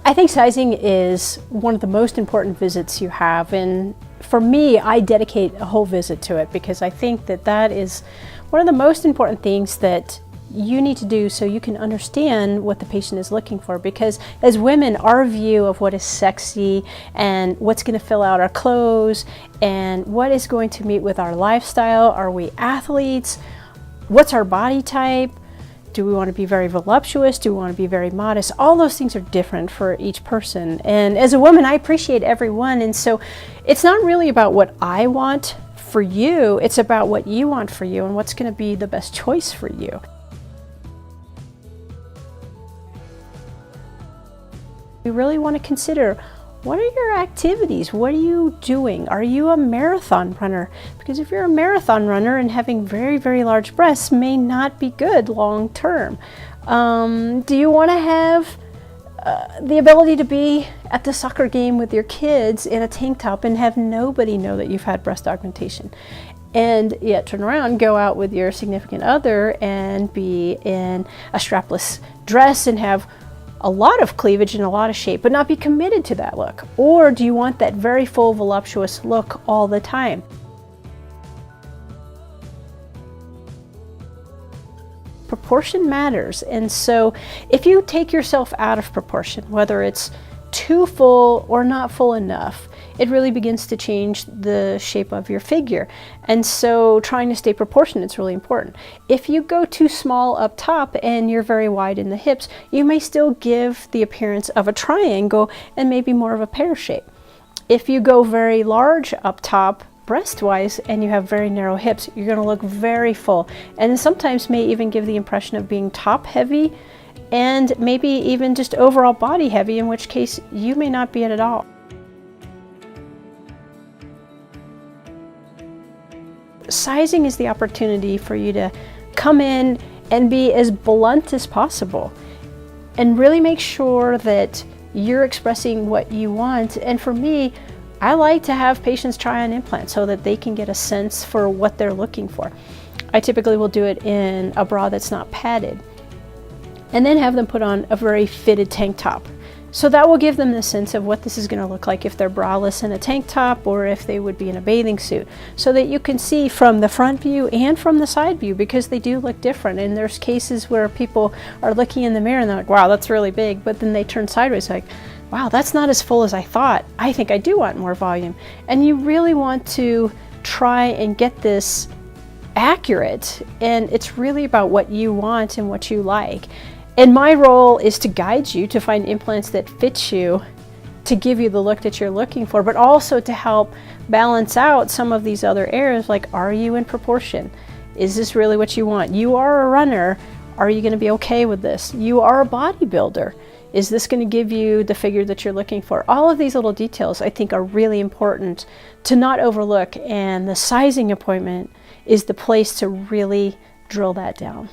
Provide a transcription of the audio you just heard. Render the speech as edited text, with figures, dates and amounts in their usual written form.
I think sizing is one of the most important visits you have, and for me, I dedicate a whole visit to it because I think that that is one of the most important things that you need to do so you can understand what the patient is looking for. Because as women, our view of what is sexy and what's going to fill out our clothes and what is going to meet with our lifestyle, are we athletes? What's our body type? Do we want to be very voluptuous? Do we want to be very modest? All those things are different for each person. And as a woman, I appreciate everyone. And so it's not really about what I want for you. It's about what you want for you and what's going to be the best choice for you. You really want to consider, what are your activities? What are you doing? Are you a marathon runner? Because if you're a marathon runner and having very, very large breasts may not be good long term. Do you want to have the ability to be at the soccer game with your kids in a tank top and have nobody know that you've had breast augmentation? And yet turn around, go out with your significant other and be in a strapless dress and have a lot of cleavage and a lot of shape, but not be committed to that look? Or do you want that very full, voluptuous look all the time? Proportion matters, and so if you take yourself out of proportion, whether it's too full or not full enough, it really begins to change the shape of your figure. And so trying to stay proportionate is really important. If you go too small up top and you're very wide in the hips, you may still give the appearance of a triangle and maybe more of a pear shape. If you go very large up top, breast-wise, and you have very narrow hips, you're going to look very full, and sometimes may even give the impression of being top-heavy and maybe even just overall body-heavy, in which case you may not be it at all. Sizing is the opportunity for you to come in and be as blunt as possible and really make sure that you're expressing what you want. And for me, I like to have patients try on implants so that they can get a sense for what they're looking for. I typically will do it in a bra that's not padded, and then have them put on a very fitted tank top. So that will give them the sense of what this is going to look like if they're braless in a tank top or if they would be in a bathing suit, so that you can see from the front view and from the side view, because they do look different. And there's cases where people are looking in the mirror and they're like, wow, that's really big, but then they turn sideways like, wow, that's not as full as I thought. I think I do want more volume. And you really want to try and get this accurate, and it's really about what you want and what you like. And my role is to guide you to find implants that fit you, to give you the look that you're looking for, but also to help balance out some of these other areas, like, are you in proportion? Is this really what you want? You are a runner. Are you going to be okay with this? You are a bodybuilder. Is this going to give you the figure that you're looking for? All of these little details I think are really important to not overlook, and the sizing appointment is the place to really drill that down.